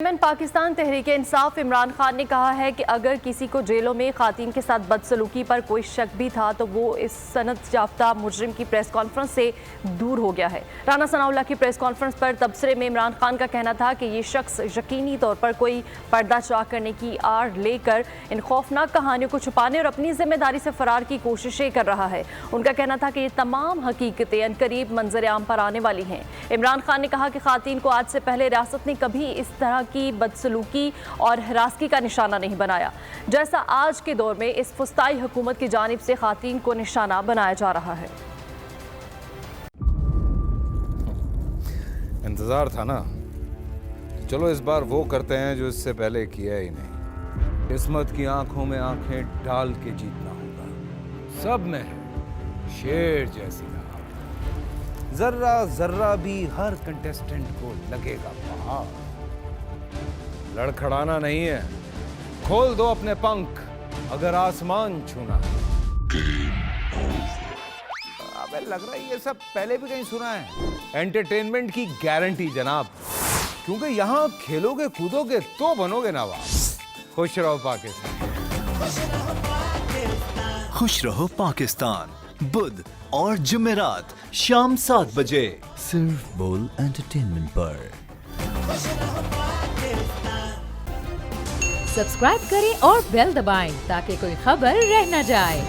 पाकिस्तान तहरीक इंसाफ इमरान खान ने कहा है कि अगर किसी को जेलों में खातीन के साथ बदसलूकी पर कोई शक भी था तो वो इस सनद याफ्ता मुजरिम की प्रेस कॉन्फ्रेंस से दूर हो गया है। राना सनाउल्लाह की प्रेस कॉन्फ्रेंस पर तबसरे में इमरान खान का कहना था कि ये शख्स यकीनी तौर पर कोई पर्दा चाक करने की आड़ लेकर इन खौफनाक कहानियों को छुपाने और अपनी जिम्मेदारी से फरार की कोशिशें कर रहा है। उनका कहना था कि ये तमाम हकीकतें अनकरीब मंजर आम पर आने वाली हैं। इमरान खान ने कहा कि खातीन को आज से पहले रियासत ने कभी इस तरह की बदसलूकी और हिरासगी का निशाना नहीं बनाया जैसा आज के दौर में इस फुस्ताई हुकूमत की जानिब से खातीन को निशाना बनाया जा रहा है। इंतजार था ना, चलो इस बार वो करते हैं जो इससे पहले किया ही नहीं। किस्मत की आंखों में आंखें डाल के जीतना होगा। सब में है शेर जैसी राह, जर्रा जर्रा भी हर कंटेस्टेंट को लगेगा पहाड़। लड़खड़ाना नहीं है, खोल दो अपने पंख अगर आसमान छूना है। अबे लग रहा है ये सब पहले भी कहीं सुना है। एंटरटेनमेंट की गारंटी जनाब, क्योंकि यहाँ खेलोगे कूदोगे तो बनोगे नवाब। खुश रहो पाकिस्तान। खुश रहो पाकिस्तान बुध और जुमेरात शाम 7 बजे सिर्फ बोल एंटरटेनमेंट पर। सब्सक्राइब करें और बेल दबाएं ताकि कोई खबर रह न जाए।